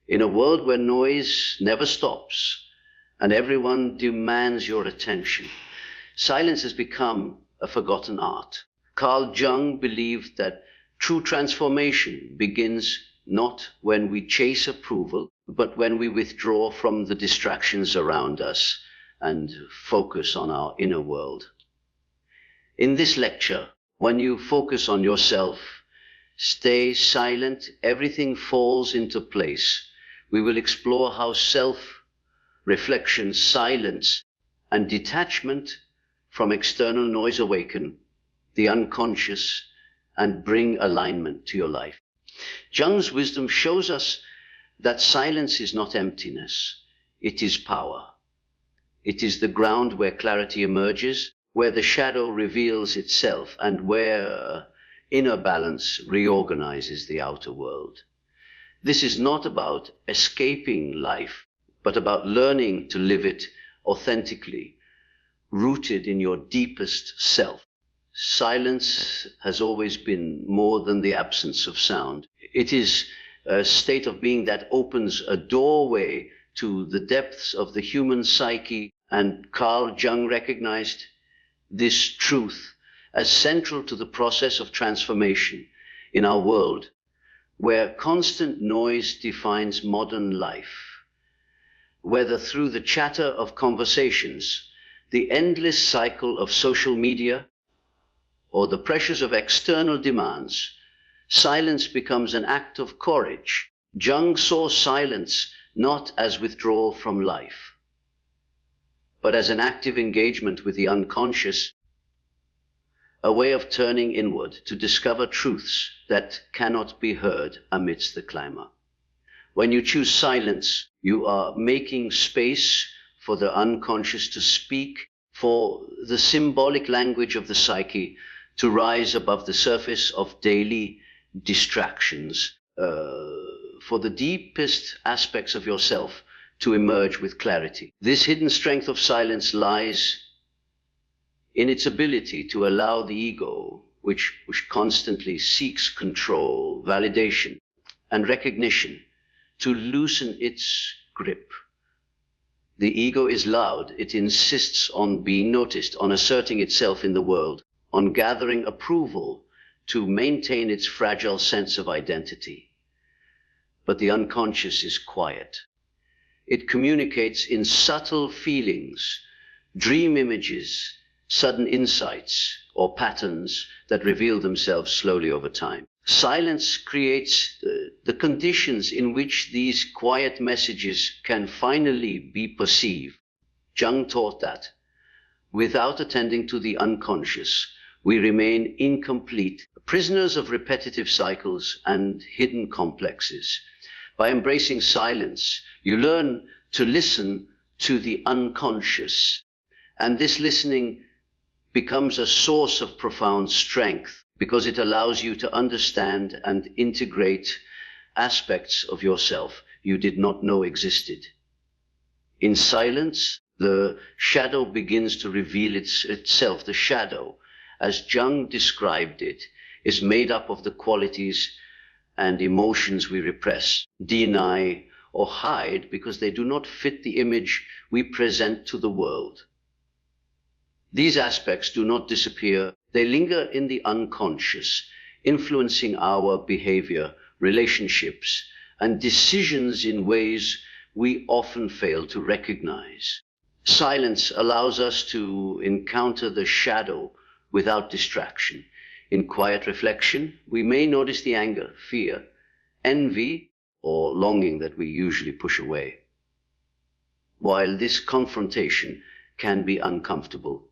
In a world where noise never stops and everyone demands your attention, silence has become a forgotten art. Carl Jung believed that true transformation begins not when we chase approval, but when we withdraw from the distractions around us and focus on our inner world. In this lecture, when you focus on yourself, stay silent, everything falls into place. We will explore how self-reflection, silence, and detachment from external noise awaken the unconscious and bring alignment to your life. Jung's wisdom shows us that silence is not emptiness, it is power. It is the ground where clarity emerges, where the shadow reveals itself, and where inner balance reorganizes the outer world. This is not about escaping life, but about learning to live it authentically, rooted in your deepest self. Silence has always been more than the absence of sound. It is a state of being that opens a doorway to the depths of the human psyche, and Carl Jung recognized this truth as central to the process of transformation in our world, where constant noise defines modern life. Whether through the chatter of conversations, the endless cycle of social media, or the pressures of external demands, silence becomes an act of courage. Jung saw silence not as withdrawal from life, but as an active engagement with the unconscious, a way of turning inward to discover truths that cannot be heard amidst the clamor. When you choose silence, you are making space for the unconscious to speak, for the symbolic language of the psyche to rise above the surface of daily distractions, for the deepest aspects of yourself to emerge with clarity. This hidden strength of silence lies in its ability to allow the ego, which constantly seeks control, validation, and recognition, to loosen its grip. The ego is loud. It insists on being noticed, on asserting itself in the world, on gathering approval to maintain its fragile sense of identity. But the unconscious is quiet. It communicates in subtle feelings, dream images, sudden insights, or patterns that reveal themselves slowly over time. Silence creates the conditions in which these quiet messages can finally be perceived. Jung taught that without attending to the unconscious, we remain incomplete, prisoners of repetitive cycles and hidden complexes. By embracing silence, you learn to listen to the unconscious, and this listening becomes a source of profound strength because it allows you to understand and integrate aspects of yourself you did not know existed. In silence, the shadow begins to reveal itself. The shadow, as Jung described it, is made up of the qualities and emotions we repress, deny, or hide because they do not fit the image we present to the world. These aspects do not disappear. They linger in the unconscious, influencing our behavior, relationships, and decisions in ways we often fail to recognize. Silence allows us to encounter the shadow without distraction. In quiet reflection, we may notice the anger, fear, envy, or longing that we usually push away. While this confrontation can be uncomfortable,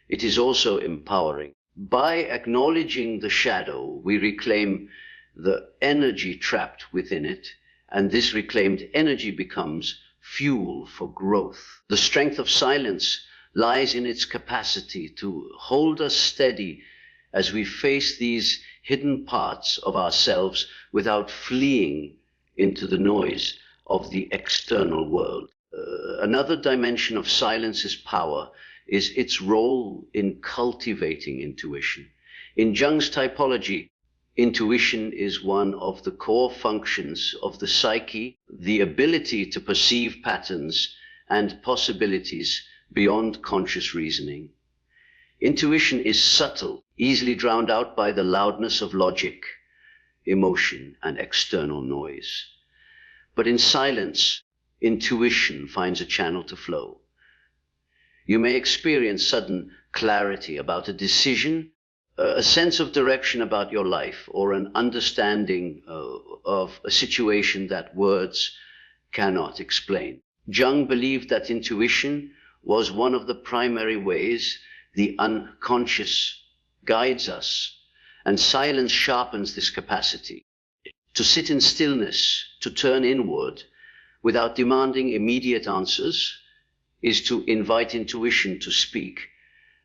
it is also empowering. By acknowledging the shadow, we reclaim the energy trapped within it, and this reclaimed energy becomes fuel for growth. The strength of silence lies in its capacity to hold us steady as we face these hidden parts of ourselves without fleeing into the noise of the external world. Another dimension of silence's power is its role in cultivating intuition. In Jung's typology, Intuition is one of the core functions of the psyche, the ability to perceive patterns and possibilities beyond conscious reasoning. Intuition is subtle, easily drowned out by the loudness of logic, emotion, and external noise. But in silence, intuition finds a channel to flow. You may experience sudden clarity about a decision, a sense of direction about your life, or an understanding of a situation that words cannot explain. Jung believed that intuition was one of the primary ways the unconscious guides us, and silence sharpens this capacity. To sit in stillness, to turn inward, without demanding immediate answers, is to invite intuition to speak.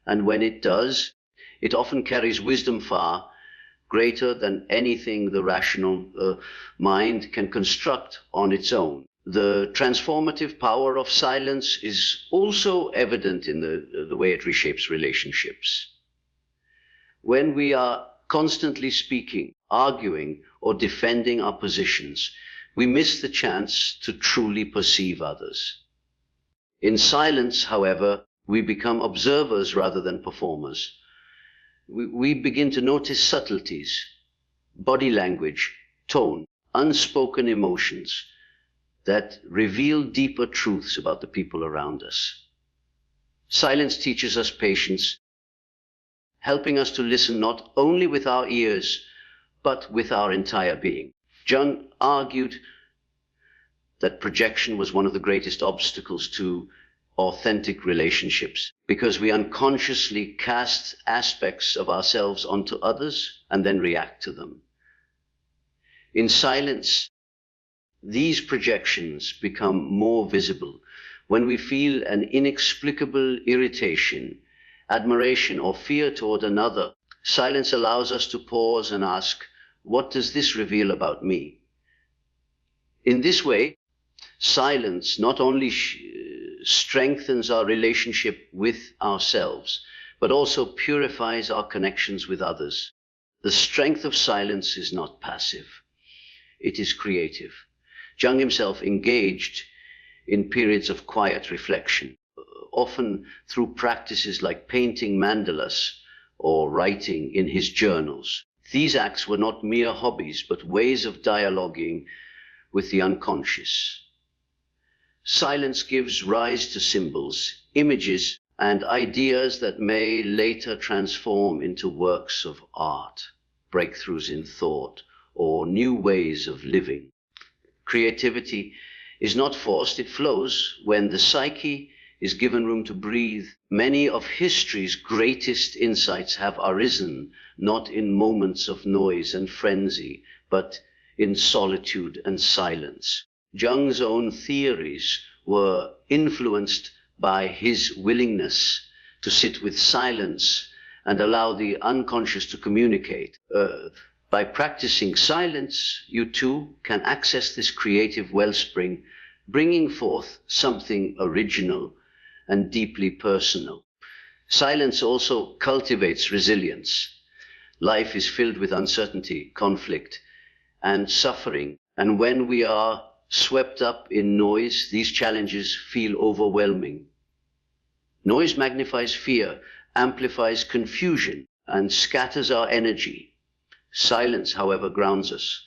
And when it does, it often carries wisdom far greater than anything the rational mind can construct on its own. The transformative power of silence is also evident in the way it reshapes relationships. When we are constantly speaking, arguing, or defending our positions, we miss the chance to truly perceive others. In silence, however, we become observers rather than performers. We begin to notice subtleties, body language, tone, unspoken emotions that reveal deeper truths about the people around us. Silence teaches us patience, helping us to listen not only with our ears, but with our entire being. Jung argued that projection was one of the greatest obstacles to authentic relationships, because we unconsciously cast aspects of ourselves onto others and then react to them. In silence, these projections become more visible when we feel an inexplicable irritation, admiration, or fear toward another. Silence allows us to pause and ask, what does this reveal about me? In this way, silence not only strengthens our relationship with ourselves, but also purifies our connections with others. The strength of silence is not passive. It is creative. Jung himself engaged in periods of quiet reflection, often through practices like painting mandalas or writing in his journals. These acts were not mere hobbies, but ways of dialoguing with the unconscious. Silence gives rise to symbols, images, and ideas that may later transform into works of art, breakthroughs in thought, or new ways of living. Creativity is not forced, it flows when the psyche is given room to breathe. Many of history's greatest insights have arisen not in moments of noise and frenzy, but in solitude and silence. Jung's own theories were influenced by his willingness to sit with silence and allow the unconscious to communicate. By practicing silence, you too can access this creative wellspring, bringing forth something original and deeply personal. Silence also cultivates resilience. Life is filled with uncertainty, conflict, and suffering. And when we are swept up in noise, these challenges feel overwhelming. Noise magnifies fear, amplifies confusion, and scatters our energy. Silence, however, grounds us.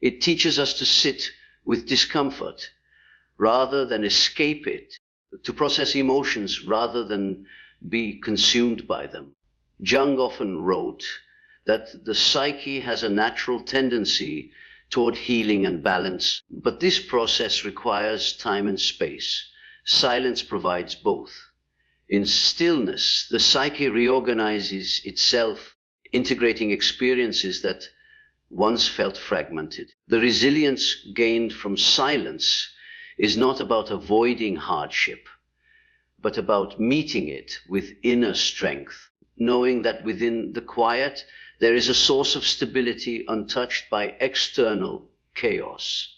It teaches us to sit with discomfort rather than escape it, to process emotions rather than be consumed by them. Jung often wrote that the psyche has a natural tendency toward healing and balance, but this process requires time and space. Silence provides both. In stillness, the psyche reorganizes itself, integrating experiences that once felt fragmented. The resilience gained from silence is not about avoiding hardship, but about meeting it with inner strength, knowing that within the quiet there is a source of stability untouched by external chaos.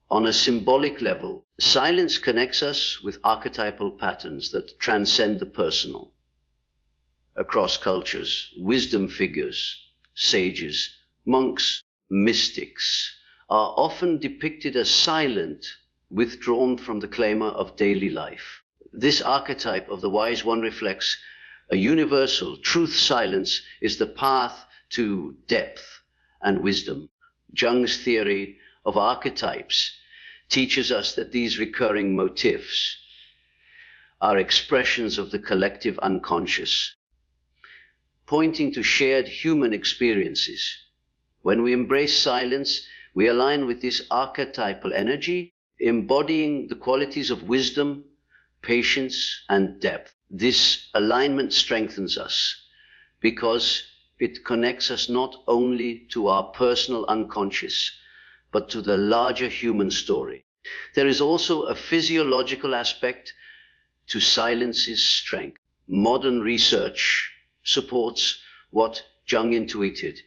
On a symbolic level, silence connects us with archetypal patterns that transcend the personal. Across cultures, wisdom figures, sages, monks, mystics, are often depicted as silent, withdrawn from the clamor of daily life. This archetype of the wise one reflects a universal truth. Silence is the path to depth and wisdom. Jung's theory of archetypes teaches us that these recurring motifs are expressions of the collective unconscious, pointing to shared human experiences. When we embrace silence, we align with this archetypal energy, embodying the qualities of wisdom, patience, and depth. This alignment strengthens us because it connects us not only to our personal unconscious, but to the larger human story. There is also a physiological aspect to silence's strength. Modern research supports what Jung intuited,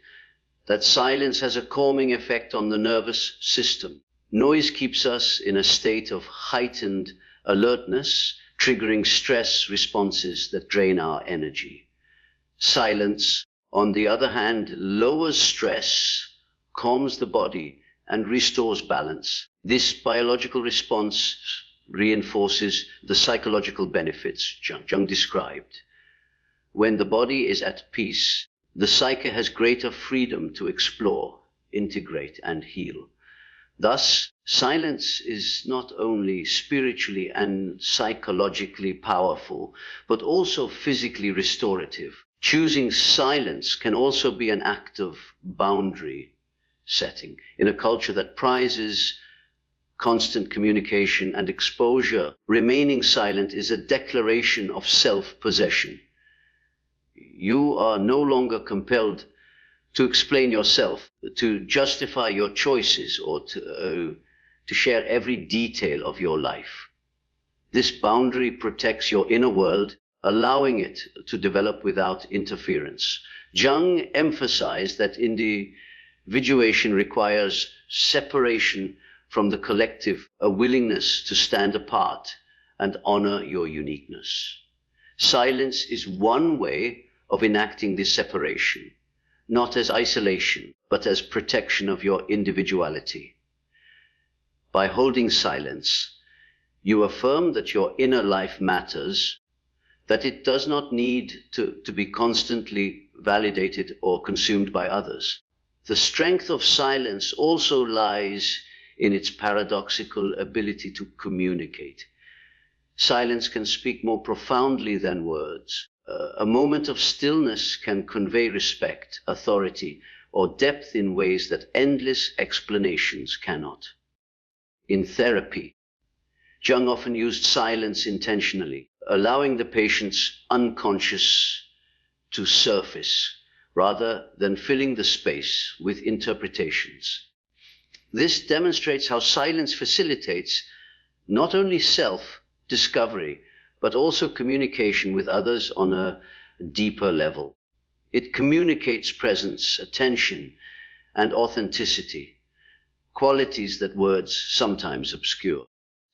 that silence has a calming effect on the nervous system. Noise keeps us in a state of heightened alertness, triggering stress responses that drain our energy. Silence, on the other hand, lowers stress, calms the body, and restores balance. This biological response reinforces the psychological benefits Jung described. When the body is at peace, the psyche has greater freedom to explore, integrate, and heal. Thus, silence is not only spiritually and psychologically powerful, but also physically restorative. Choosing silence can also be an act of boundary setting. In a culture that prizes constant communication and exposure, remaining silent is a declaration of self-possession. You are no longer compelled to explain yourself, to justify your choices, or to share every detail of your life. This boundary protects your inner world, allowing it to develop without interference. Jung emphasized that individuation requires separation from the collective, a willingness to stand apart and honor your uniqueness. Silence is one way of enacting this separation, not as isolation, but as protection of your individuality. By holding silence, you affirm that your inner life matters, that it does not need to be constantly validated or consumed by others. The strength of silence also lies in its paradoxical ability to communicate. Silence can speak more profoundly than words. A moment of stillness can convey respect, authority, or depth in ways that endless explanations cannot. In therapy, Jung often used silence intentionally, allowing the patient's unconscious to surface rather than filling the space with interpretations. This demonstrates how silence facilitates not only self-discovery, but also communication with others on a deeper level. It communicates presence, attention, and authenticity, qualities that words sometimes obscure.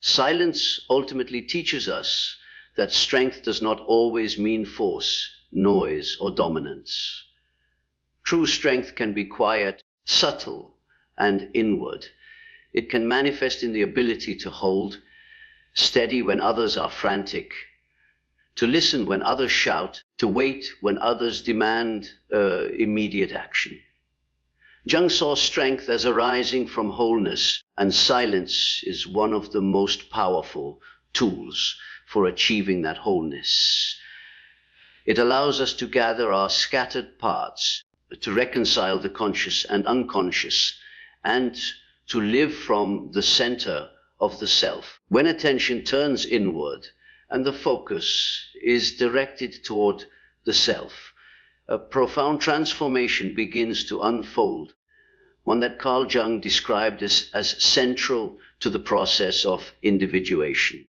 Silence ultimately teaches us that strength does not always mean force, noise, or dominance. True strength can be quiet, subtle, and inward. It can manifest in the ability to hold steady when others are frantic, to listen when others shout, to wait when others demand immediate action. Jung saw strength as arising from wholeness, and silence is one of the most powerful tools for achieving that wholeness. It allows us to gather our scattered parts, to reconcile the conscious and unconscious, and to live from the center of the self. When attention turns inward and the focus is directed toward the self, a profound transformation begins to unfold, one that Carl Jung described as central to the process of individuation.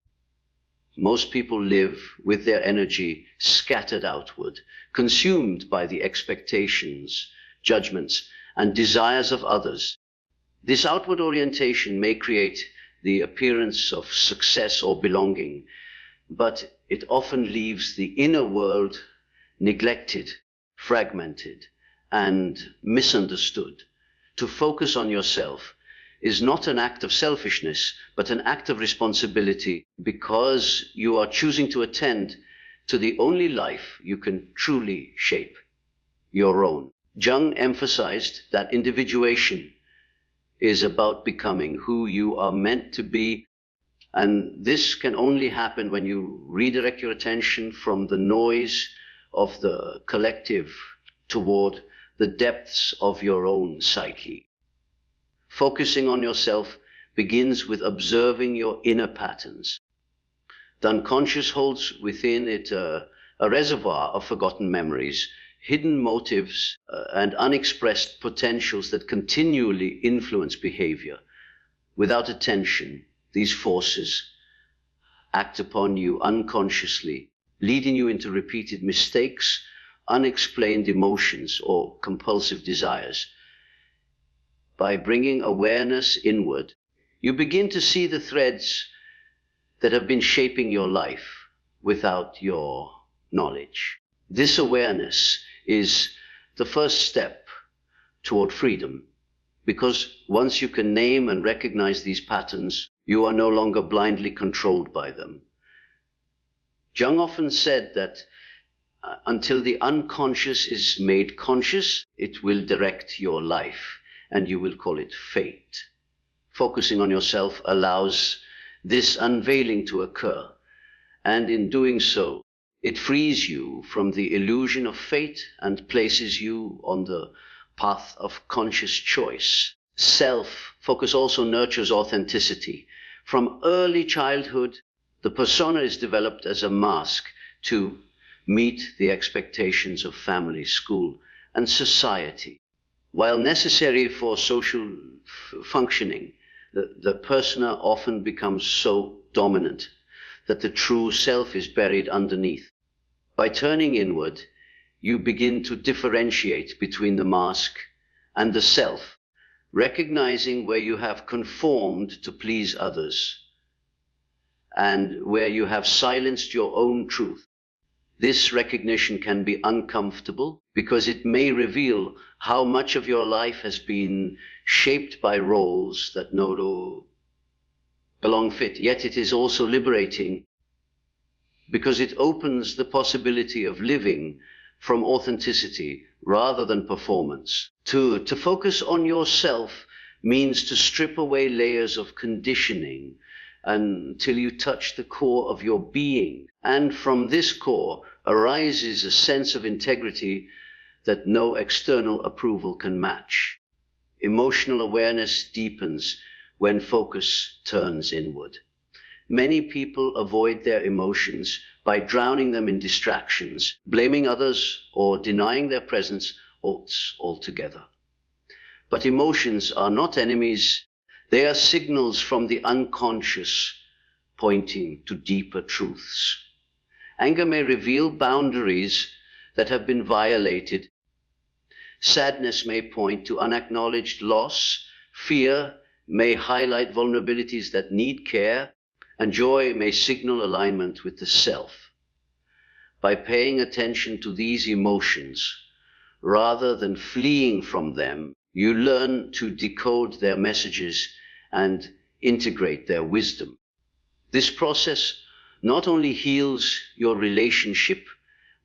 Most people live with their energy scattered outward, consumed by the expectations, judgments, and desires of others. This outward orientation may create the appearance of success or belonging, but it often leaves the inner world neglected, fragmented, and misunderstood. To focus on yourself is not an act of selfishness, but an act of responsibility, because you are choosing to attend to the only life you can truly shape, your own. Jung emphasized that individuation is about becoming who you are meant to be, and this can only happen when you redirect your attention from the noise of the collective toward the depths of your own psyche. Focusing on yourself begins with observing your inner patterns. The unconscious holds within it a reservoir of forgotten memories, hidden motives, and unexpressed potentials that continually influence behavior. Without attention, these forces act upon you unconsciously, leading you into repeated mistakes, unexplained emotions, or compulsive desires. By bringing awareness inward, you begin to see the threads that have been shaping your life without your knowledge. This awareness is the first step toward freedom, because once you can name and recognize these patterns, you are no longer blindly controlled by them. Jung often said that until the unconscious is made conscious, it will direct your life, and you will call it fate. Focusing on yourself allows this unveiling to occur, and in doing so, it frees you from the illusion of fate and places you on the path of conscious choice. Self-focus also nurtures authenticity. From early childhood, the persona is developed as a mask to meet the expectations of family, school, and society. While necessary for social functioning, the persona often becomes so dominant that the true self is buried underneath. By turning inward, you begin to differentiate between the mask and the self, recognizing where you have conformed to please others and where you have silenced your own truth. This recognition can be uncomfortable because it may reveal how much of your life has been shaped by roles that no longer fit. Yet it is also liberating because it opens the possibility of living from authenticity rather than performance. To focus on yourself means to strip away layers of conditioning until you touch the core of your being. And from this core arises a sense of integrity that no external approval can match. Emotional awareness deepens when focus turns inward. Many people avoid their emotions by drowning them in distractions, blaming others, or denying their presence altogether. But emotions are not enemies. They are signals from the unconscious pointing to deeper truths. Anger may reveal boundaries that have been violated. Sadness may point to unacknowledged loss. Fear may highlight vulnerabilities that need care, and joy may signal alignment with the self. By paying attention to these emotions, rather than fleeing from them, you learn to decode their messages and integrate their wisdom. This process not only heals your relationship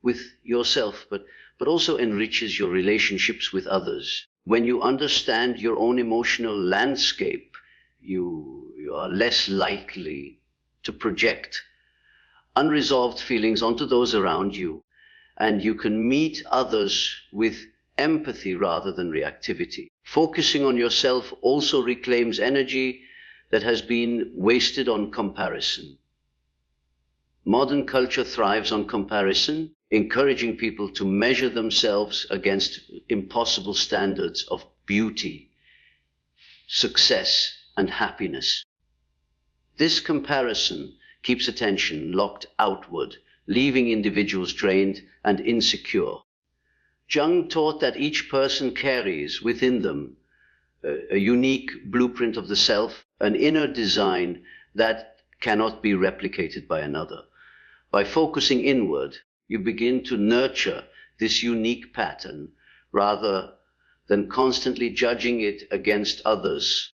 with yourself, but also enriches your relationships with others. When you understand your own emotional landscape, you are less likely to project unresolved feelings onto those around you, and you can meet others with empathy rather than reactivity. Focusing on yourself also reclaims energy that has been wasted on comparison. Modern culture thrives on comparison, encouraging people to measure themselves against impossible standards of beauty, success, and happiness. This comparison keeps attention locked outward, leaving individuals drained and insecure. Jung taught that each person carries within them a unique blueprint of the self, an inner design that cannot be replicated by another. By focusing inward, you begin to nurture this unique pattern rather than constantly judging it against others.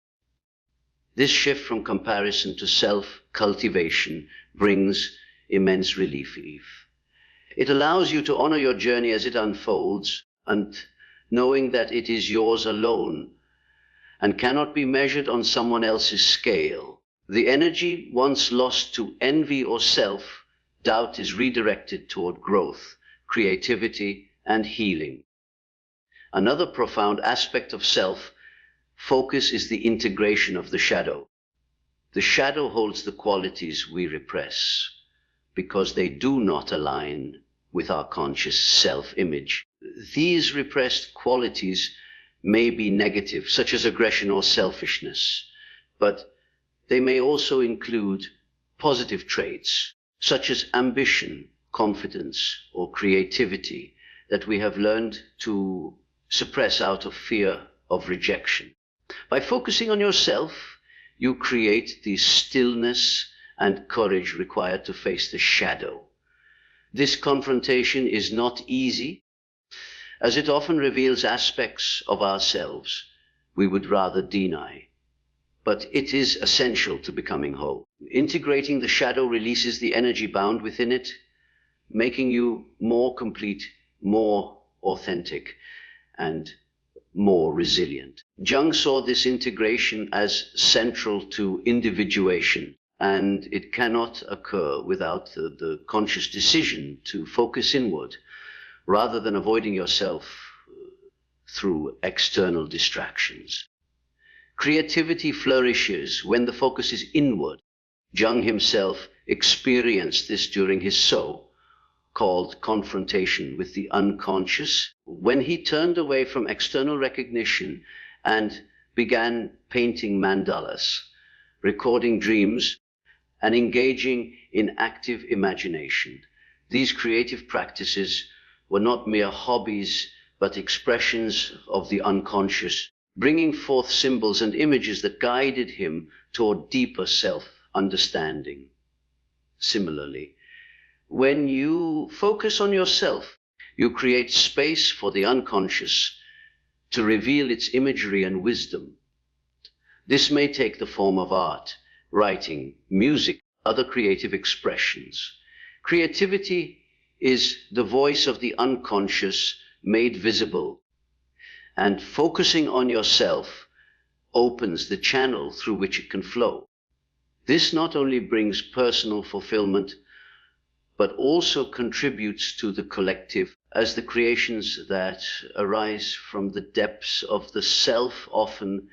This shift from comparison to self-cultivation brings immense relief. It allows you to honor your journey as it unfolds, and knowing that it is yours alone and cannot be measured on someone else's scale. The energy once lost to envy or self-doubt is redirected toward growth, creativity, and healing. Another profound aspect of self-focus is the integration of the shadow. The shadow holds the qualities we repress because they do not align with our conscious self-image. These repressed qualities may be negative, such as aggression or selfishness, but they may also include positive traits, such as ambition, confidence, or creativity that we have learned to suppress out of fear of rejection. By focusing on yourself, you create the stillness and courage required to face the shadow. This confrontation is not easy, as it often reveals aspects of ourselves we would rather deny. But it is essential to becoming whole. Integrating the shadow releases the energy bound within it, making you more complete, more authentic, and more resilient. Jung saw this integration as central to individuation, and it cannot occur without the conscious decision to focus inward rather than avoiding yourself through external distractions. Creativity flourishes when the focus is inward. Jung himself experienced this during his so-called confrontation with the unconscious, when he turned away from external recognition and began painting mandalas, recording dreams, and engaging in active imagination. These creative practices were not mere hobbies, but expressions of the unconscious, bringing forth symbols and images that guided him toward deeper self-understanding. Similarly, when you focus on yourself, you create space for the unconscious to reveal its imagery and wisdom. This may take the form of art, writing, music, other creative expressions. Creativity is the voice of the unconscious made visible, and focusing on yourself opens the channel through which it can flow. This not only brings personal fulfillment, but also contributes to the collective, as the creations that arise from the depths of the self often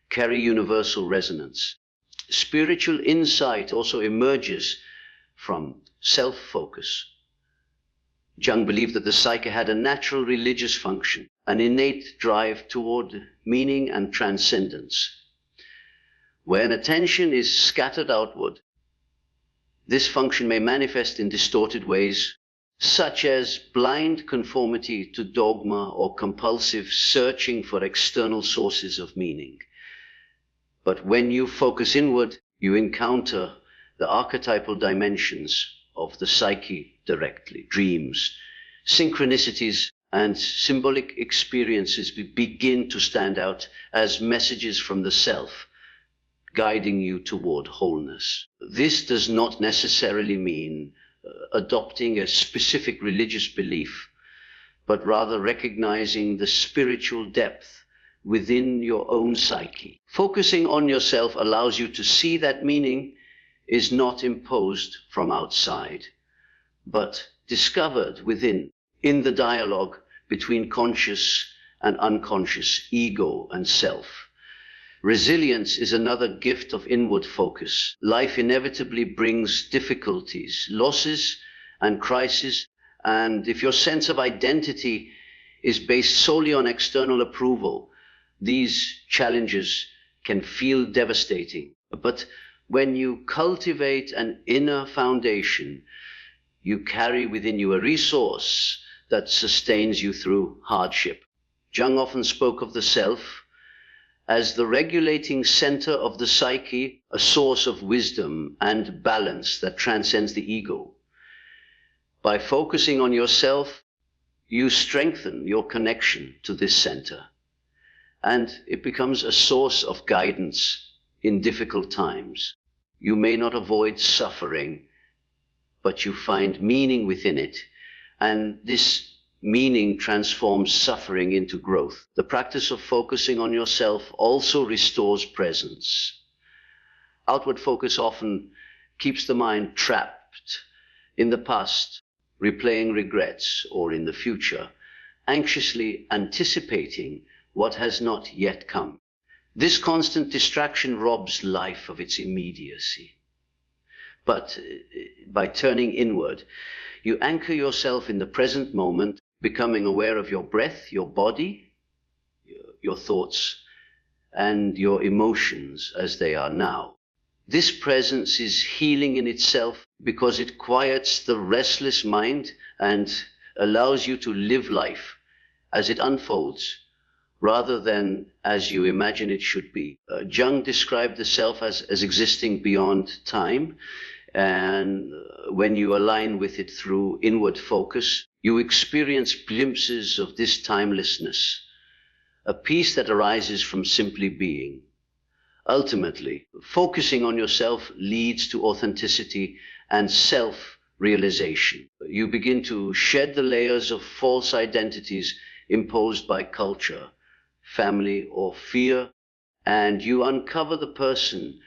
carry universal resonance. Spiritual insight also emerges from self-focus. Jung believed that the psyche had a natural religious function, an innate drive toward meaning and transcendence. When attention is scattered outward, this function may manifest in distorted ways, such as blind conformity to dogma or compulsive searching for external sources of meaning. But when you focus inward, you encounter the archetypal dimensions of the psyche directly. Dreams, synchronicities, and symbolic experiences begin to stand out as messages from the self, guiding you toward wholeness. This does not necessarily mean adopting a specific religious belief, but rather recognizing the spiritual depth within your own psyche. Focusing on yourself allows you to see that meaning is not imposed from outside, but discovered within, in the dialogue between conscious and unconscious, ego and self. Resilience is another gift of inward focus. Life inevitably brings difficulties, losses, and crises, and if your sense of identity is based solely on external approval, these challenges can feel devastating. But when you cultivate an inner foundation, you carry within you a resource that sustains you through hardship. Jung often spoke of the self as the regulating center of the psyche, a source of wisdom and balance that transcends the ego. By focusing on yourself, you strengthen your connection to this center, and it becomes a source of guidance in difficult times. You may not avoid suffering, but you find meaning within it, and this meaning transforms suffering into growth. The practice of focusing on yourself also restores presence. Outward focus often keeps the mind trapped in the past, replaying regrets, or in the future, anxiously anticipating what has not yet come. This constant distraction robs life of its immediacy. But by turning inward, you anchor yourself in the present moment, becoming aware of your breath, your body, your thoughts, and your emotions as they are now. This presence is healing in itself because it quiets the restless mind and allows you to live life as it unfolds rather than as you imagine it should be. Jung described the self as existing beyond time, and when you align with it through inward focus, you experience glimpses of this timelessness, a peace that arises from simply being. Ultimately, focusing on yourself leads to authenticity and self-realization. You begin to shed the layers of false identities imposed by culture, family, or fear, and you uncover the person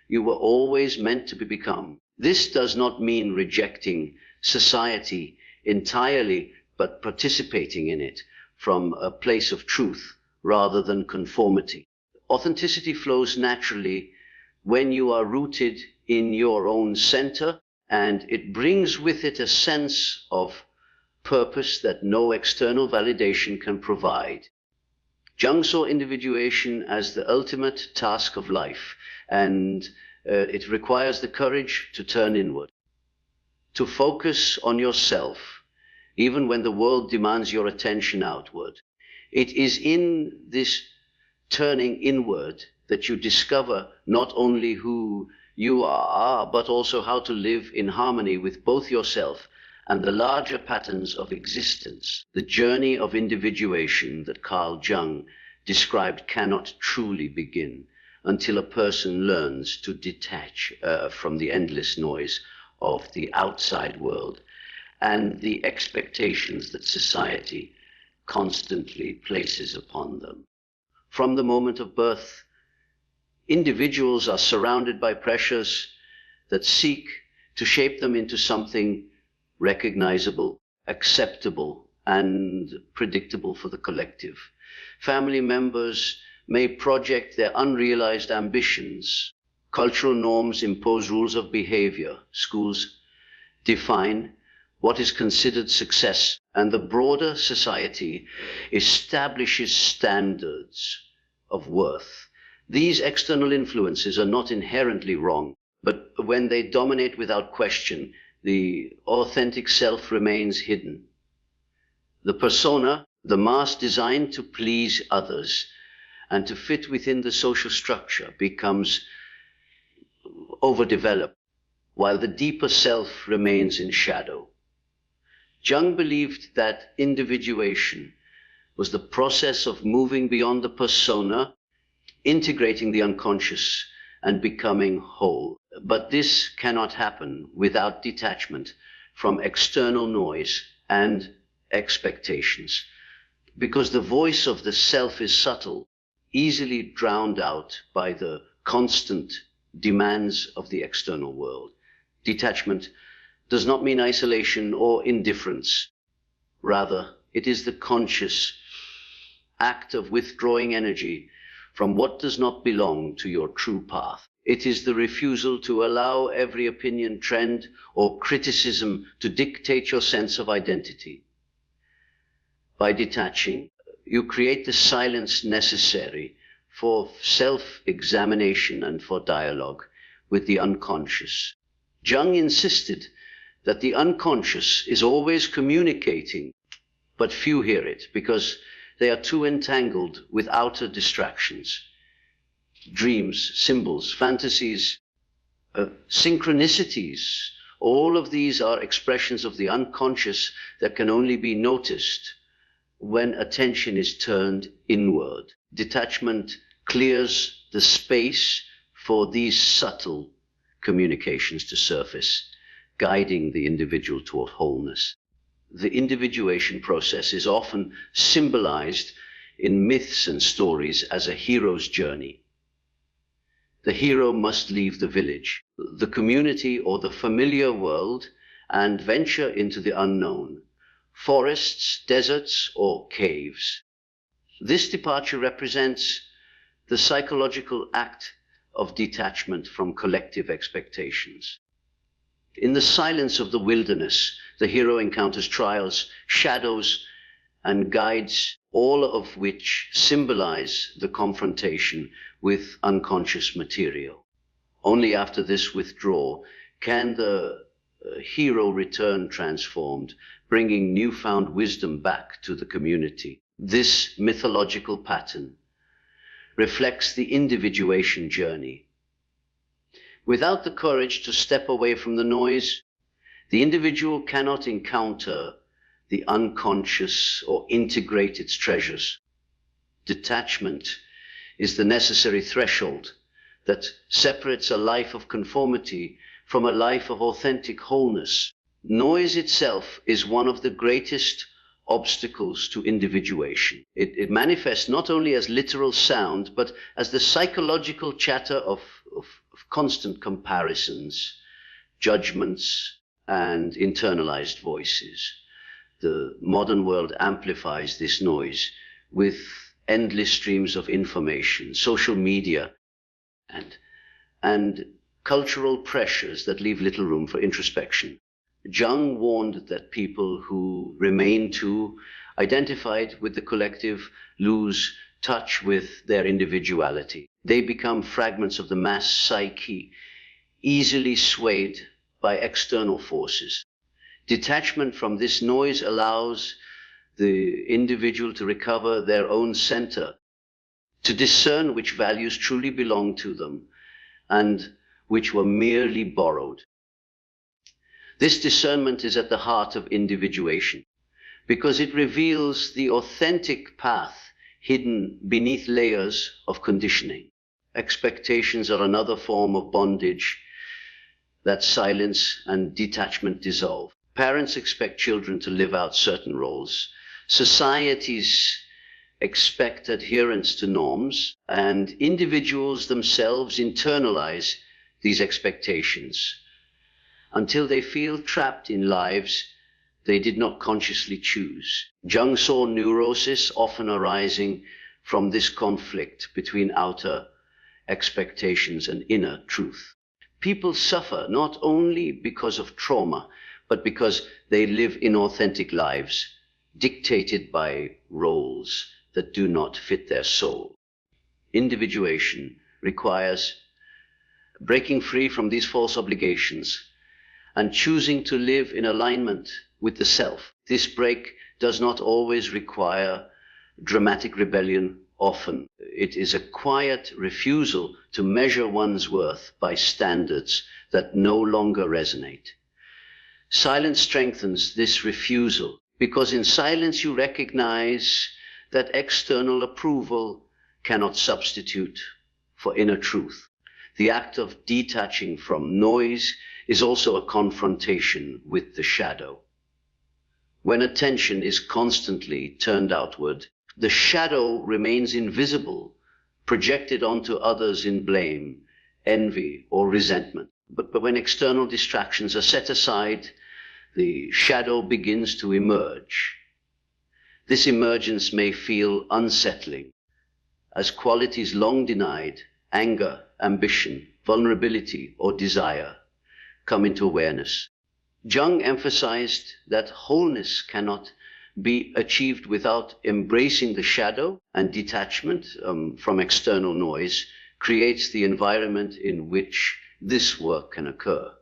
you were always meant to become. This does not mean rejecting society entirely, but participating in it from a place of truth rather than conformity. Authenticity flows naturally when you are rooted in your own center, and it brings with it a sense of purpose that no external validation can provide. Jung saw individuation as the ultimate task of life, and it requires the courage to turn inward, to focus on yourself, even when the world demands your attention outward. It is in this turning inward that you discover not only who you are, but also how to live in harmony with both yourself and the larger patterns of existence. The journey of individuation that Carl Jung described cannot truly begin until a person learns to detach from the endless noise of the outside world and the expectations that society constantly places upon them. From the moment of birth, individuals are surrounded by pressures that seek to shape them into something recognizable, acceptable, and predictable for the collective. Family members may project their unrealized ambitions. Cultural norms impose rules of behavior. Schools define what is considered success, and the broader society establishes standards of worth. These external influences are not inherently wrong, but when they dominate without question, the authentic self remains hidden. The persona, the mask designed to please others and to fit within the social structure, becomes overdeveloped, while the deeper self remains in shadow. Jung believed that individuation was the process of moving beyond the persona, integrating the unconscious, and becoming whole. But this cannot happen without detachment from external noise and expectations, because the voice of the self is subtle, easily drowned out by the constant demands of the external world. Detachment does not mean isolation or indifference. Rather, it is the conscious act of withdrawing energy from what does not belong to your true path. It is the refusal to allow every opinion, trend, or criticism to dictate your sense of identity. By detaching, you create the silence necessary for self-examination and for dialogue with the unconscious. Jung insisted that the unconscious is always communicating, but few hear it because they are too entangled with outer distractions. Dreams, symbols, fantasies, synchronicities, All of these are expressions of the unconscious that can only be noticed when attention is turned inward. Detachment clears the space for these subtle communications to surface, guiding the individual toward wholeness. The individuation process is often symbolized in myths and stories as a hero's journey. The hero must leave the village, the community, or the familiar world and venture into the unknown, forests, deserts, or caves. This departure represents the psychological act of detachment from collective expectations. In the silence of the wilderness, the hero encounters trials, shadows, and guides, all of which symbolize the confrontation with unconscious material. Only after this withdrawal can the hero return transformed, bringing newfound wisdom back to the community. This mythological pattern reflects the individuation journey. Without the courage to step away from the noise, the individual cannot encounter the unconscious or integrate its treasures. Detachment is the necessary threshold that separates a life of conformity from a life of authentic wholeness. Noise itself is one of the greatest obstacles to individuation. It manifests not only as literal sound, but as the psychological chatter of constant comparisons, judgments, and internalized voices. The modern world amplifies this noise with endless streams of information, social media, and cultural pressures that leave little room for introspection. Jung warned that people who remain too identified with the collective lose touch with their individuality. They become fragments of the mass psyche, easily swayed by external forces. Detachment from this noise allows the individual to recover their own center, to discern which values truly belong to them and which were merely borrowed. This discernment is at the heart of individuation because it reveals the authentic path hidden beneath layers of conditioning. Expectations are another form of bondage that silence and detachment dissolve. Parents expect children to live out certain roles. Societies expect adherence to norms, and individuals themselves internalize these expectations until they feel trapped in lives they did not consciously choose. Jung saw neurosis often arising from this conflict between outer expectations and inner truth. People suffer not only because of trauma, but because they live inauthentic lives, dictated by roles that do not fit their soul. Individuation requires breaking free from these false obligations and choosing to live in alignment with the self. This break does not always require dramatic rebellion. Often it is a quiet refusal to measure one's worth by standards that no longer resonate. Silence strengthens this refusal because in silence you recognize that external approval cannot substitute for inner truth. The act of detaching from noise is also a confrontation with the shadow. When attention is constantly turned outward, the shadow remains invisible, projected onto others in blame, envy, or resentment. But when external distractions are set aside, the shadow begins to emerge. This emergence may feel unsettling, as qualities long denied, anger, ambition, vulnerability, or desire, come into awareness. Jung emphasized that wholeness cannot be achieved without embracing the shadow, and detachment from external noise creates the environment in which this work can occur.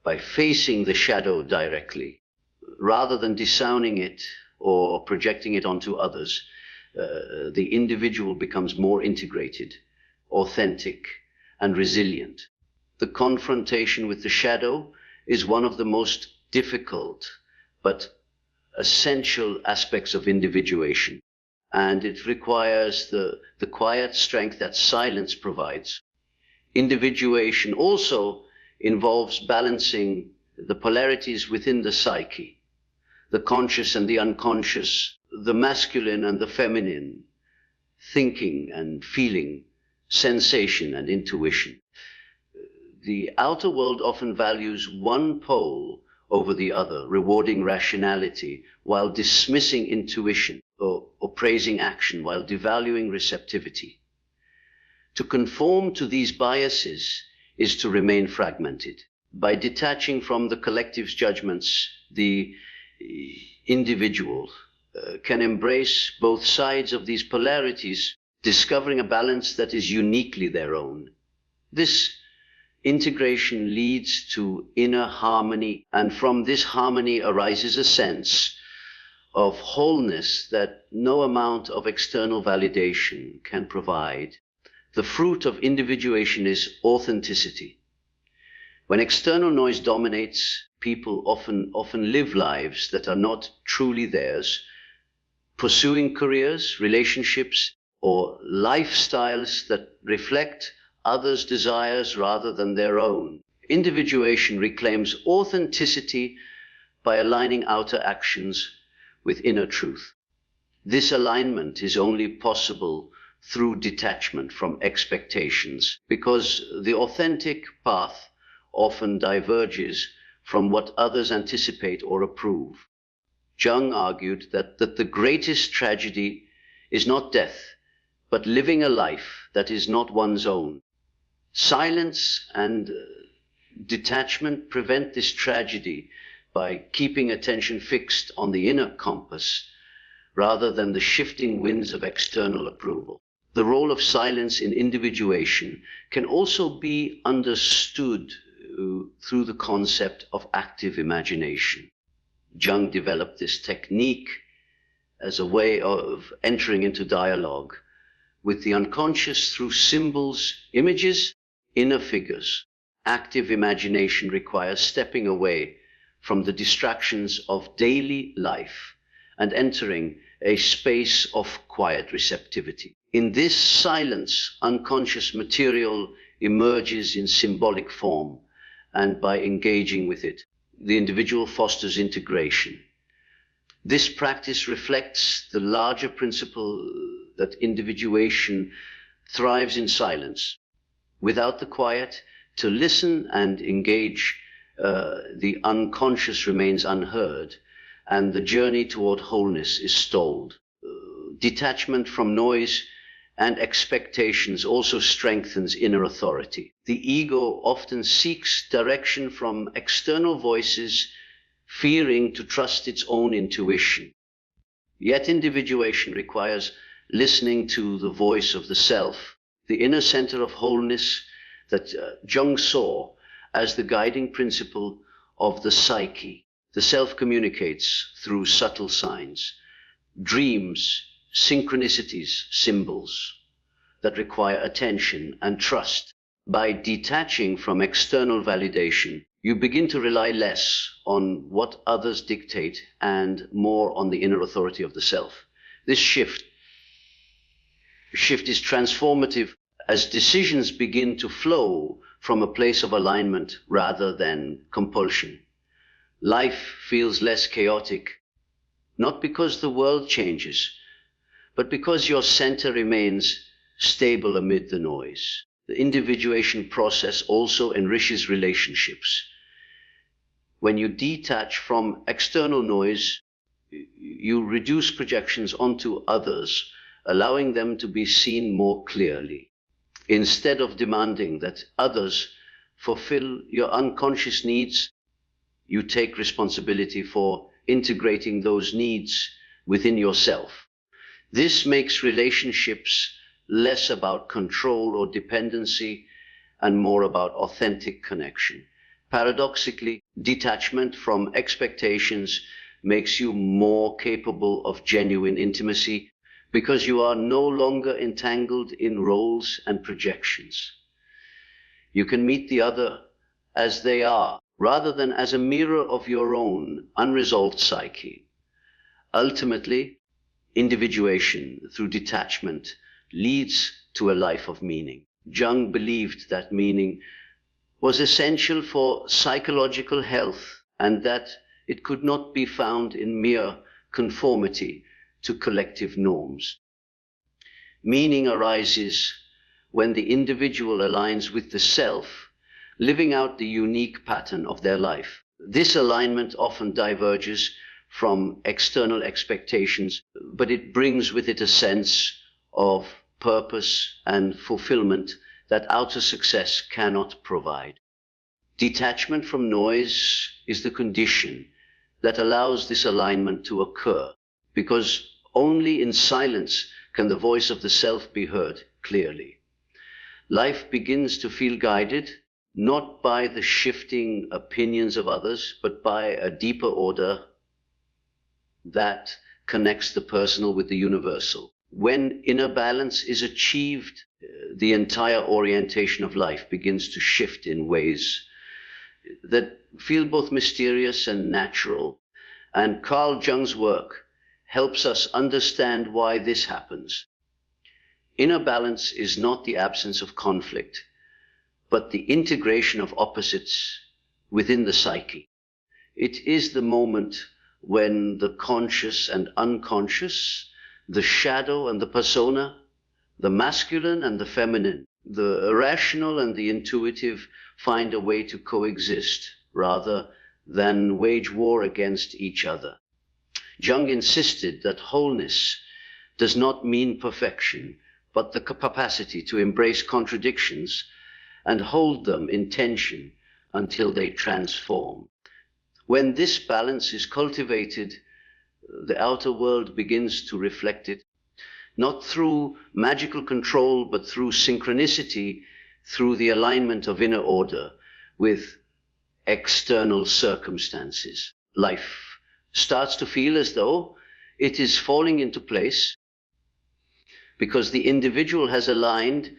By facing the shadow directly, rather than disowning it or projecting it onto others, the individual becomes more integrated, authentic, and resilient. The confrontation with the shadow is one of the most difficult but essential aspects of individuation, and it requires the quiet strength that silence provides. Individuation also involves balancing the polarities within the psyche, the conscious and the unconscious, the masculine and the feminine, thinking and feeling, sensation and intuition. The outer world often values one pole over the other, rewarding rationality while dismissing intuition, or praising action while devaluing receptivity. To conform to these biases is to remain fragmented. By detaching from the collective's judgments, the individual can embrace both sides of these polarities, discovering a balance that is uniquely their own. This integration leads to inner harmony, and from this harmony arises a sense of wholeness that no amount of external validation can provide. The fruit of individuation is authenticity. When external noise dominates, people often live lives that are not truly theirs, pursuing careers, relationships, or lifestyles that reflect others' desires rather than their own. Individuation reclaims authenticity by aligning outer actions with inner truth. This alignment is only possible through detachment from expectations, because the authentic path often diverges from what others anticipate or approve. Jung argued that the greatest tragedy is not death, but living a life that is not one's own. Silence and detachment prevent this tragedy by keeping attention fixed on the inner compass rather than the shifting winds of external approval. The role of silence in individuation can also be understood through the concept of active imagination. Jung developed this technique as a way of entering into dialogue with the unconscious through symbols, images, inner figures. Active imagination requires stepping away from the distractions of daily life and entering a space of quiet receptivity. In this silence, unconscious material emerges in symbolic form, and by engaging with it, the individual fosters integration. This practice reflects the larger principle that individuation thrives in silence. Without the quiet, to listen and engage, the unconscious remains unheard, and the journey toward wholeness is stalled. Detachment from noise and expectations also strengthens inner authority. The ego often seeks direction from external voices, fearing to trust its own intuition. Yet individuation requires listening to the voice of the self, the inner center of wholeness that Jung saw as the guiding principle of the psyche. The self communicates through subtle signs, dreams, synchronicities, symbols that require attention and trust. By detaching from external validation, you begin to rely less on what others dictate and more on the inner authority of the self. This shift is transformative as decisions begin to flow from a place of alignment rather than compulsion. Life feels less chaotic, not because the world changes, but because your center remains stable amid the noise. The individuation process also enriches relationships. When you detach from external noise, you reduce projections onto others, allowing them to be seen more clearly. Instead of demanding that others fulfill your unconscious needs, you take responsibility for integrating those needs within yourself. This makes relationships less about control or dependency and more about authentic connection. Paradoxically, detachment from expectations makes you more capable of genuine intimacy because you are no longer entangled in roles and projections. You can meet the other as they are rather than as a mirror of your own unresolved psyche. Ultimately, individuation through detachment leads to a life of meaning. Jung believed that meaning was essential for psychological health and that it could not be found in mere conformity to collective norms. Meaning arises when the individual aligns with the self, living out the unique pattern of their life. This alignment often diverges from external expectations, but it brings with it a sense of purpose and fulfillment that outer success cannot provide. Detachment from noise is the condition that allows this alignment to occur, because only in silence can the voice of the self be heard clearly. Life begins to feel guided, not by the shifting opinions of others, but by a deeper order that connects the personal with the universal. When inner balance is achieved, the entire orientation of life begins to shift in ways that feel both mysterious and natural. And Carl Jung's work helps us understand why this happens. Inner balance is not the absence of conflict, but the integration of opposites within the psyche. It is the moment when the conscious and unconscious, the shadow and the persona, the masculine and the feminine, the irrational and the intuitive find a way to coexist rather than wage war against each other. Jung insisted that wholeness does not mean perfection, but the capacity to embrace contradictions and hold them in tension until they transform. When this balance is cultivated, the outer world begins to reflect it, not through magical control, but through synchronicity, through the alignment of inner order with external circumstances. Life starts to feel as though it is falling into place because the individual has aligned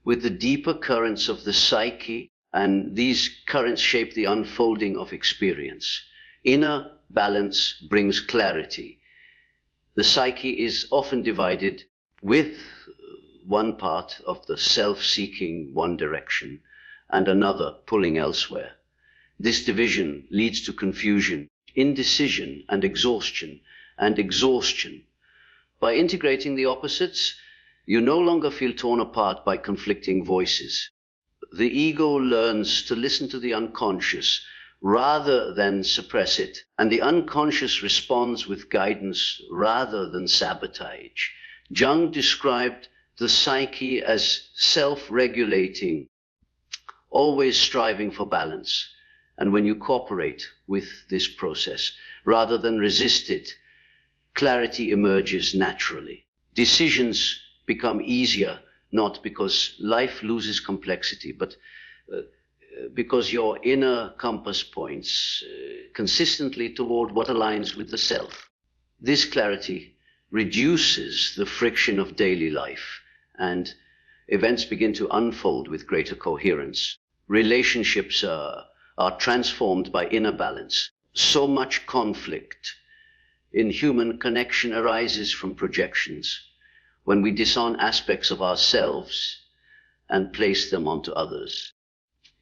with the deeper currents of the psyche, and these currents shape the unfolding of experience. Inner balance brings clarity. The psyche is often divided with one part of the self seeking one direction and another pulling elsewhere. This division leads to confusion, indecision, and exhaustion. By integrating the opposites, you no longer feel torn apart by conflicting voices. The ego learns to listen to the unconscious rather than suppress it, and the unconscious responds with guidance rather than sabotage. Jung described the psyche as self-regulating, always striving for balance. And when you cooperate with this process rather than resist it, clarity emerges naturally. Decisions become easier, not because life loses complexity, but because your inner compass points consistently toward what aligns with the self. This clarity reduces the friction of daily life, and events begin to unfold with greater coherence. Relationships are transformed by inner balance. So much conflict in human connection arises from projections, when we disown aspects of ourselves and place them onto others.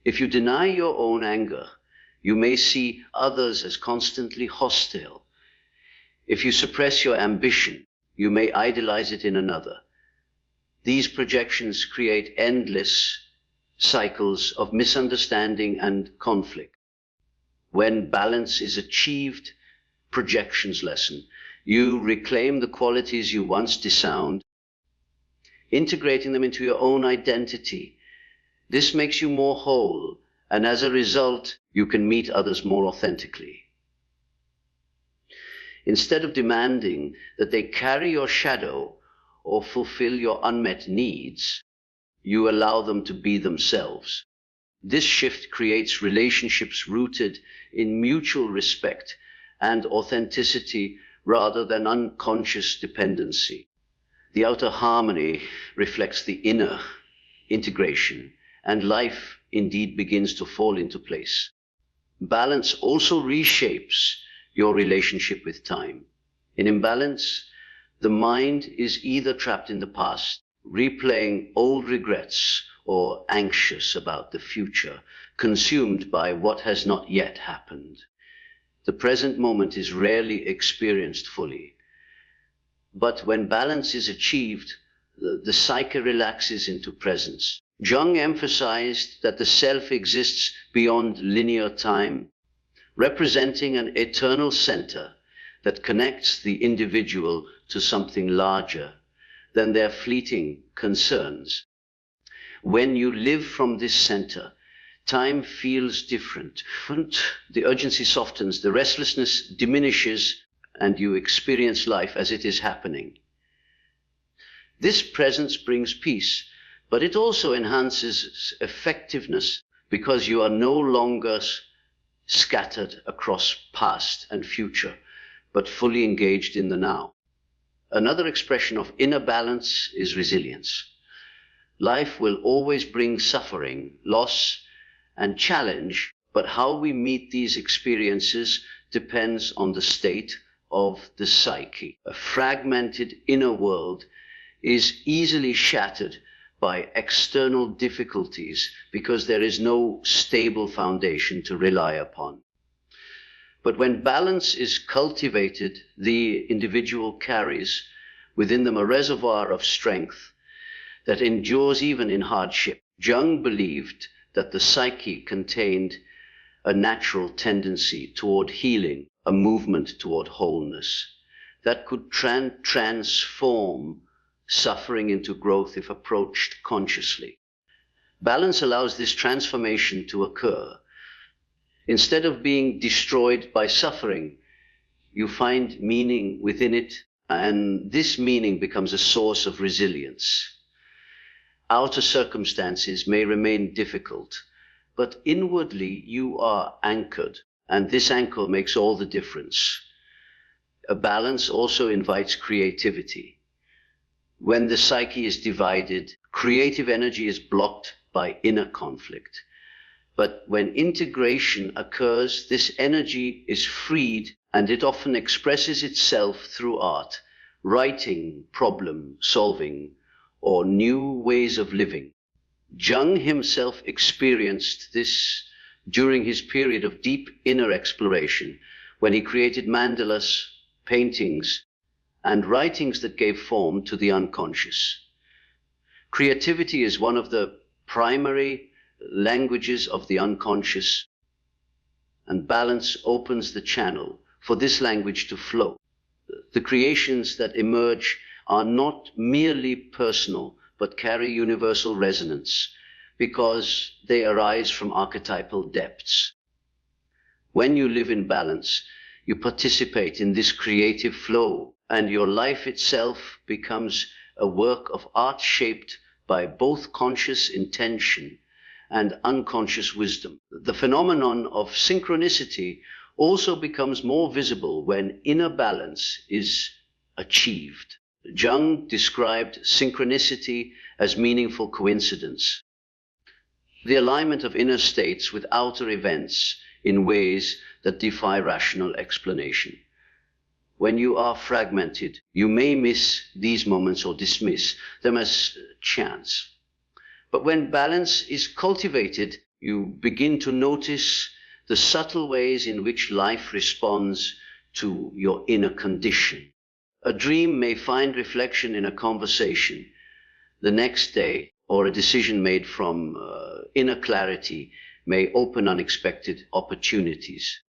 If you deny your own anger, you may see others as constantly hostile. If you suppress your ambition, you may idolize it in another. These projections create endless cycles of misunderstanding and conflict. When balance is achieved, projections lessen. You reclaim the qualities you once disowned, integrating them into your own identity. This makes you more whole, and as a result, you can meet others more authentically. Instead of demanding that they carry your shadow or fulfill your unmet needs, you allow them to be themselves. This shift creates relationships rooted in mutual respect and authenticity rather than unconscious dependency. The outer harmony reflects the inner integration, and life indeed begins to fall into place. Balance also reshapes your relationship with time. In imbalance, the mind is either trapped in the past, replaying old regrets, or anxious about the future, consumed by what has not yet happened. The present moment is rarely experienced fully. But when balance is achieved, the psyche relaxes into presence. Jung emphasized that the self exists beyond linear time, representing an eternal center that connects the individual to something larger than their fleeting concerns. When you live from this center, time feels different. The urgency softens, the restlessness diminishes, and you experience life as it is happening. This presence brings peace, but it also enhances effectiveness because you are no longer scattered across past and future, but fully engaged in the now. Another expression of inner balance is resilience. Life will always bring suffering, loss, and challenge, but how we meet these experiences depends on the state of the psyche. A fragmented inner world is easily shattered by external difficulties because there is no stable foundation to rely upon. But when balance is cultivated, the individual carries within them a reservoir of strength that endures even in hardship. Jung believed that the psyche contained a natural tendency toward healing, a movement toward wholeness that could transform suffering into growth if approached consciously. Balance allows this transformation to occur. Instead of being destroyed by suffering, you find meaning within it, and this meaning becomes a source of resilience. Outer circumstances may remain difficult, but inwardly you are anchored, and this anchor makes all the difference. A balance also invites creativity. When the psyche is divided, creative energy is blocked by inner conflict. But when integration occurs, this energy is freed, and it often expresses itself through art, writing, problem solving, or new ways of living. Jung himself experienced this during his period of deep inner exploration, when he created mandalas, paintings, and writings that gave form to the unconscious. Creativity is one of the primary languages of the unconscious, and balance opens the channel for this language to flow. The creations that emerge are not merely personal, but carry universal resonance because they arise from archetypal depths. When you live in balance, you participate in this creative flow, and your life itself becomes a work of art shaped by both conscious intention and unconscious wisdom. The phenomenon of synchronicity also becomes more visible when inner balance is achieved. Jung described synchronicity as meaningful coincidence, the alignment of inner states with outer events in ways that defy rational explanation. When you are fragmented, you may miss these moments or dismiss them as chance. But when balance is cultivated, you begin to notice the subtle ways in which life responds to your inner condition. A dream may find reflection in a conversation the next day, or a decision made from inner clarity may open unexpected opportunities.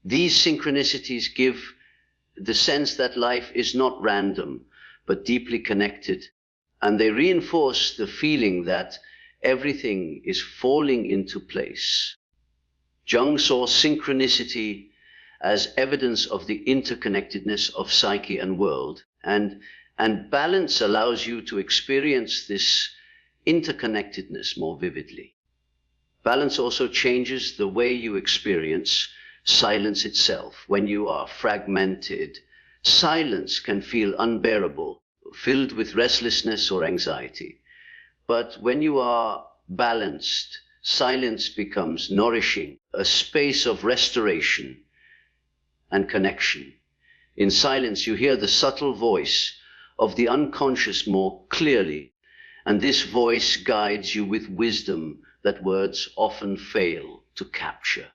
These synchronicities give the sense that life is not random, but deeply connected, and they reinforce the feeling that everything is falling into place. Jung saw synchronicity as evidence of the interconnectedness of psyche and world, and balance allows you to experience this interconnectedness more vividly. Balance also changes the way you experience silence itself. When you are fragmented, silence can feel unbearable, filled with restlessness or anxiety. But when you are balanced, silence becomes nourishing, a space of restoration and connection. In silence, you hear the subtle voice of the unconscious more clearly, and this voice guides you with wisdom that words often fail to capture.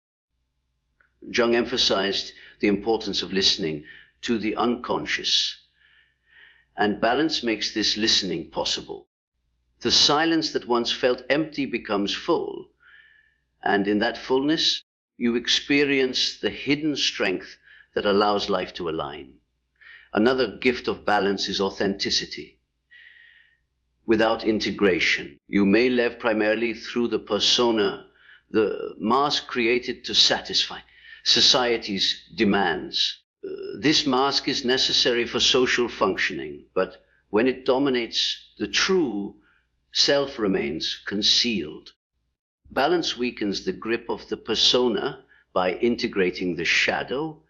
Jung emphasized the importance of listening to the unconscious, and balance makes this listening possible. The silence that once felt empty becomes full, and in that fullness, you experience the hidden strength that allows life to align. Another gift of balance is authenticity. Without integration, you may live primarily through the persona, the mask created to satisfy society's demands. This mask is necessary for social functioning, but when it dominates, the true self remains concealed. Balance weakens the grip of the persona by integrating the shadow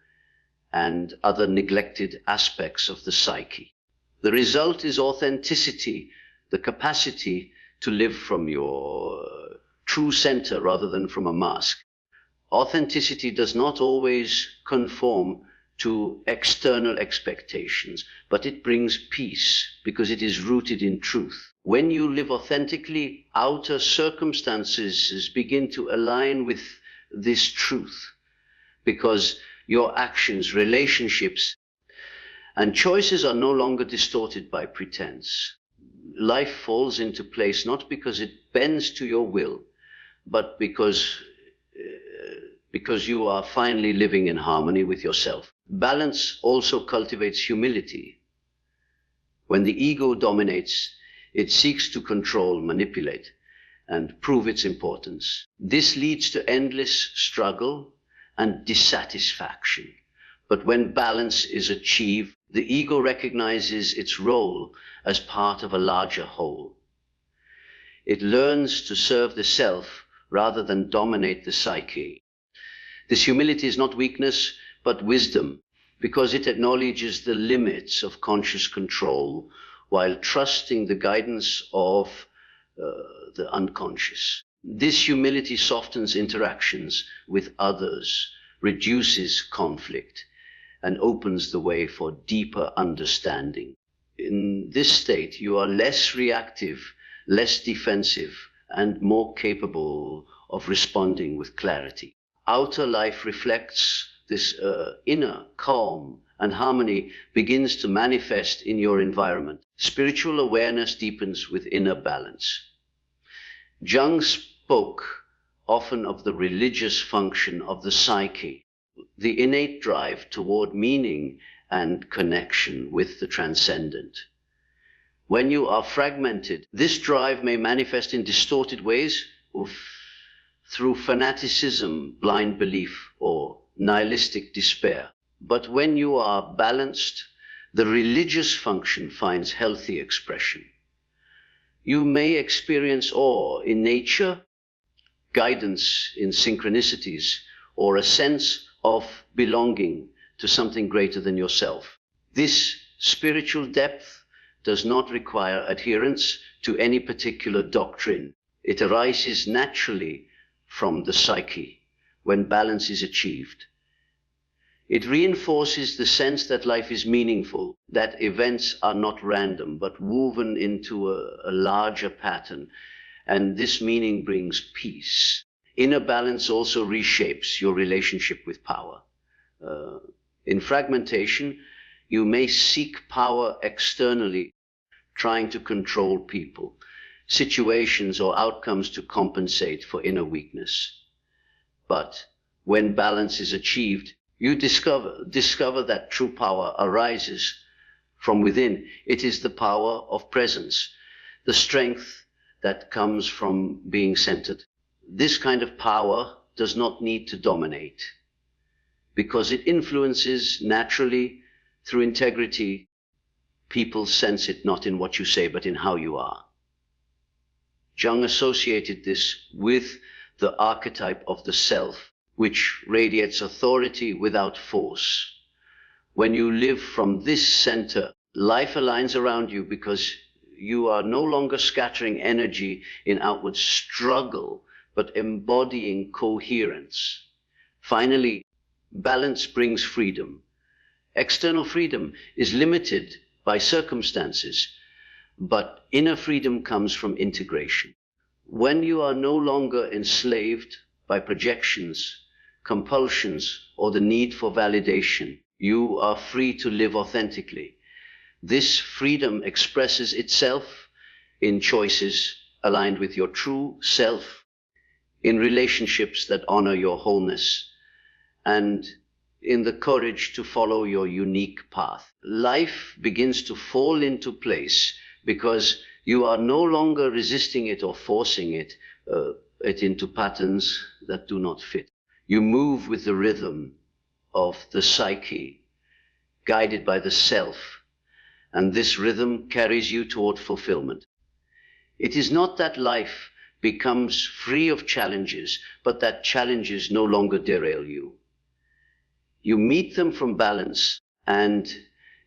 and other neglected aspects of the psyche. The result is authenticity, the capacity to live from your true center rather than from a mask. Authenticity does not always conform to external expectations, but it brings peace because it is rooted in truth. When you live authentically, outer circumstances begin to align with this truth because your actions, relationships, and choices are no longer distorted by pretense. Life falls into place not because it bends to your will, but because you are finally living in harmony with yourself. Balance also cultivates humility. When the ego dominates, it seeks to control, manipulate, and prove its importance. This leads to endless struggle and dissatisfaction. But when balance is achieved, the ego recognizes its role as part of a larger whole. It learns to serve the self rather than dominate the psyche. This humility is not weakness, but wisdom, because it acknowledges the limits of conscious control while trusting the guidance of the unconscious. This humility softens interactions with others, reduces conflict, and opens the way for deeper understanding. In this state, you are less reactive, less defensive, and more capable of responding with clarity. Outer life reflects this inner calm, and harmony begins to manifest in your environment. Spiritual awareness deepens with inner balance. Jung spoke often of the religious function of the psyche, the innate drive toward meaning and connection with the transcendent. When you are fragmented, this drive may manifest in distorted ways through fanaticism, blind belief, or nihilistic despair. But when you are balanced, the religious function finds healthy expression. You may experience awe in nature, guidance in synchronicities, or a sense of belonging to something greater than yourself. This spiritual depth does not require adherence to any particular doctrine. It arises naturally from the psyche when balance is achieved. It reinforces the sense that life is meaningful, that events are not random, but woven into a larger pattern, and this meaning brings peace. Inner balance also reshapes your relationship with power. In fragmentation, you may seek power externally, trying to control people, situations, or outcomes to compensate for inner weakness. But when balance is achieved, you discover that true power arises from within. It is the power of presence, the strength that comes from being centered. This kind of power does not need to dominate because it influences naturally through integrity. People sense it not in what you say, but in how you are. Jung associated this with the archetype of the self, which radiates authority without force. When you live from this center, life aligns around you because you are no longer scattering energy in outward struggle, but embodying coherence. Finally, balance brings freedom. External freedom is limited by circumstances, but inner freedom comes from integration. When you are no longer enslaved by projections, compulsions, or the need for validation, you are free to live authentically. This freedom expresses itself in choices aligned with your true self, in relationships that honor your wholeness, and in the courage to follow your unique path. Life begins to fall into place because you are no longer resisting it or forcing it into patterns that do not fit. You move with the rhythm of the psyche, guided by the self, and this rhythm carries you toward fulfillment. It is not that life becomes free of challenges, but that challenges no longer derail you. You meet them from balance, and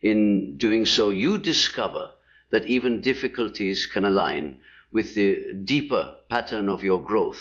in doing so, you discover that even difficulties can align with the deeper pattern of your growth.